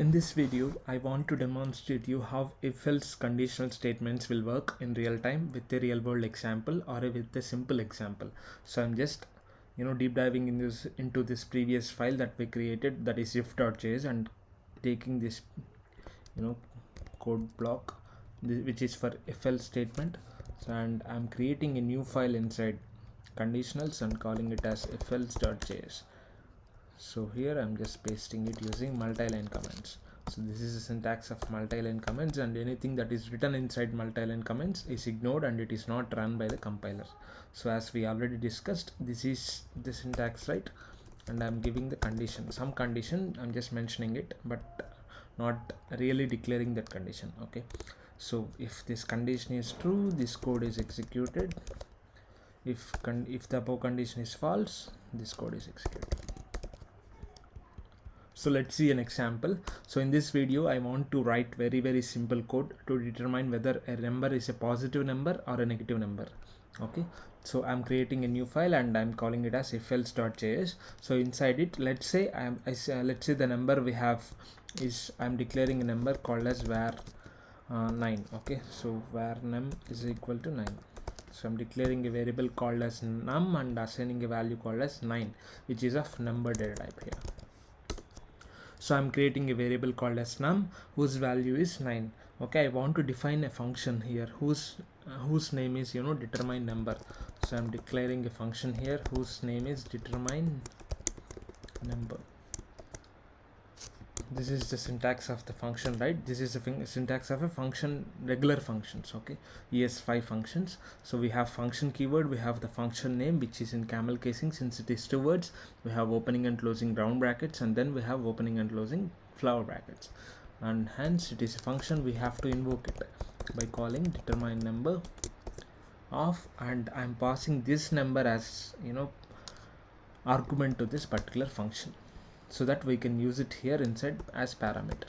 In this video, I want to demonstrate you how if-else conditional statements will work in real time with a real-world example or with a simple example. So I'm just deep diving into this previous file that we created, that is if.js, and taking this code block which is for if-else statement. So, and I'm creating a new file inside conditionals and calling it as if-else.js. So here I'm just pasting it using multi-line comments. So this is the syntax of multi-line comments, and anything that is written inside multi-line comments is ignored and it is not run by the compiler. So as we already discussed, this is the syntax, right? And I'm giving the condition, some condition, I'm just mentioning it but not really declaring that condition. Okay, so if this condition is true, this code is executed. If the above condition is false, this code is executed. So let's see an example. So in this video, I want to write very simple code to determine whether a number is a positive number or a negative number. Okay, so I'm creating a new file and I'm calling it as ifelse.js. So inside it, let's say let's say the number we have is, I'm declaring a number called as var 9. Okay, so var num is equal to 9. So I'm declaring a variable called as num and assigning a value called as 9, which is of number data type here. So I'm creating a variable called as num whose value is 9. Okay, I want to define a function here whose name is determine number. So I'm declaring a function here whose name is determine number. This is the syntax of the function, right? This is the syntax of a function, regular functions. Okay, ES5 functions. So we have function keyword, we have the function name, which is in camel casing since it is 2 words. We have opening and closing round brackets, and then we have opening and closing flower brackets, and hence it is a function. We have to invoke it by calling determine number of, and I'm passing this number as argument to this particular function, so that we can use it here inside as parameter.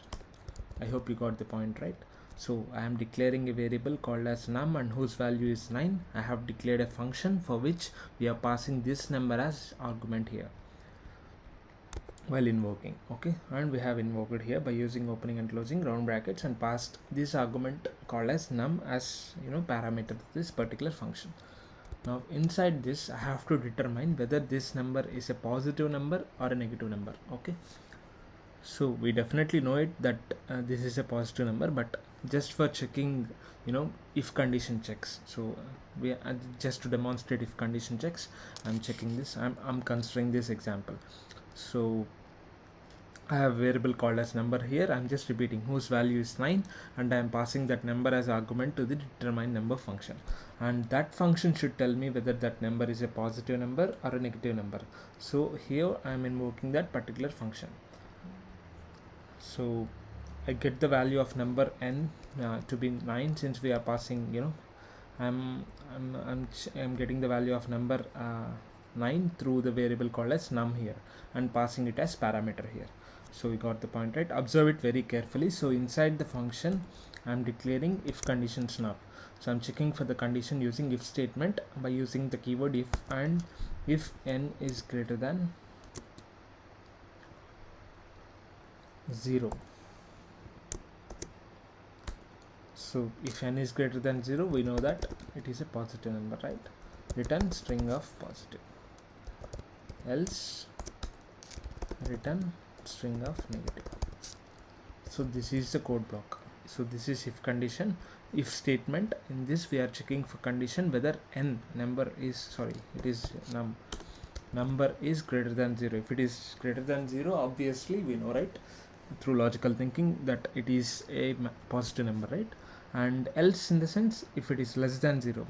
I hope you got the point, right? So I am declaring a variable called as num and whose value is 9. I have declared a function for which we are passing this number as argument here while invoking. Okay, and we have invoked it here by using opening and closing round brackets and passed this argument called as num as parameter to this particular function. Now inside this, I have to determine whether this number is a positive number or a negative number. Okay, so we definitely know it that this is a positive number, but just for checking if condition checks. So we just to demonstrate if condition checks, I'm checking this. I'm considering this example. So I have a variable called as number here. I'm just repeating whose value is 9, and I'm passing that number as argument to the determine number function, and that function should tell me whether that number is a positive number or a negative number. So here I'm invoking that particular function. So I get the value of number n to be 9, since we are passing I'm getting the value of number 9 through the variable called as num here and passing it as parameter here. So we got the point, right? Observe it very carefully. So inside the function, I'm declaring if conditions now. So I'm checking for the condition using if statement by using the keyword if, and if n is greater than 0. So if n is greater than 0, we know that it is a positive number, right? Return string of positive, else return string of negative. So this is the code block. So this is if condition, if statement. In this we are checking for condition whether number is number is greater than 0. If it is greater than 0, obviously we know, right, through logical thinking, that it is a positive number, right? And else in the sense if it is less than 0.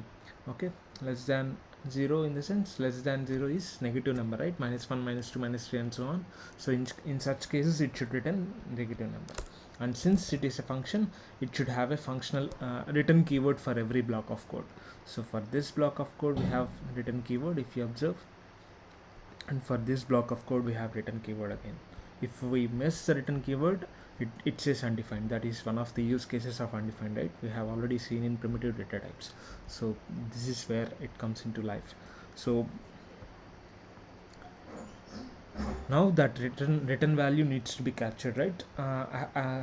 Okay, less than 0 in the sense less than 0 is negative number, right? -1, -2, -3 and so on. So in such cases it should return negative number, and since it is a function, it should have a functional return keyword for every block of code. So for this block of code we have return keyword, if you observe, and for this block of code we have return keyword again. If we miss the return keyword, it says undefined. That is one of the use cases of undefined, right? We have already seen in primitive data types. So this is where it comes into life. So Now that written value needs to be captured, right?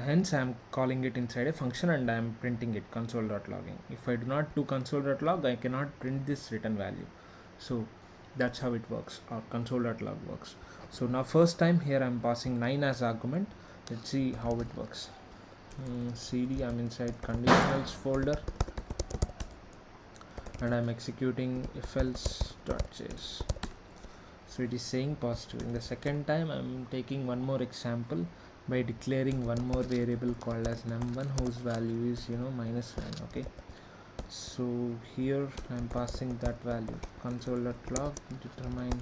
Hence I'm calling it inside a function and I'm printing it console.logging. If I do not do console.log, I cannot print this written value. So that's how it works, or console.log works. So now first time here I'm passing 9 as argument. Let's see how it works. cd, I'm inside conditionals folder and I'm executing if else.js. So it is saying positive. In the second time I'm taking one more example by declaring one more variable called as num1 whose value is -1. Okay, so here I'm passing that value console.log determine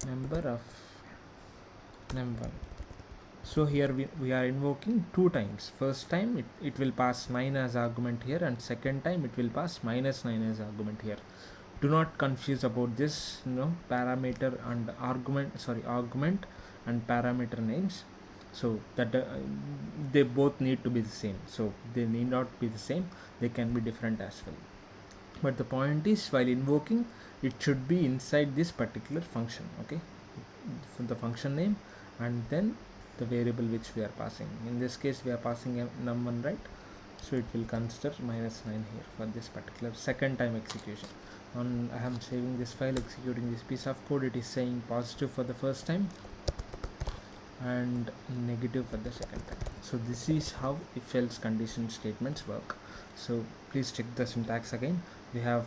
number of num1. So here we are invoking two times. First time it will pass 9 as argument here, and second time it will pass -9 as argument here. Do not confuse about this parameter and argument and parameter names, so that they both need to be the same. So they need not be the same, they can be different as well. But the point is, while invoking, it should be inside this particular function. Okay, for the function name and then the variable which we are passing. In this case we are passing a num1, right? So it will consider -9 here for this particular second time execution. I am saving this file, executing this piece of code. It is saying positive for the first time and negative for the second time. So this is how if else condition statements work. So please check the syntax again. We have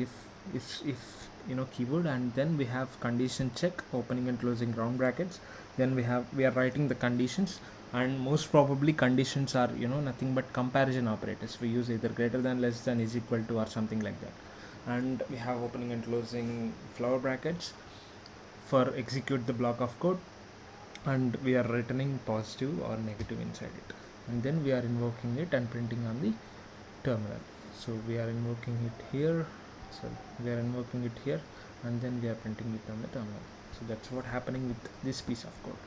if keyword, and then we have condition check, opening and closing round brackets. Then we are writing the conditions, and most probably conditions are nothing but comparison operators. We use either greater than, less than, is equal to, or something like that. And we have opening and closing flower brackets for execute the block of code, and we are returning positive or negative inside it, and then we are invoking it and printing on the terminal. So we are invoking it here, and then we are printing it on the terminal. So that's what happening with this piece of code.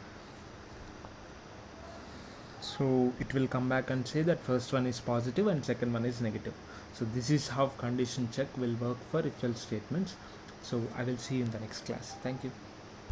So it will come back and say that first one is positive and second one is negative. So this is how condition check will work for if else statements. So I will see you in the next class. Thank you.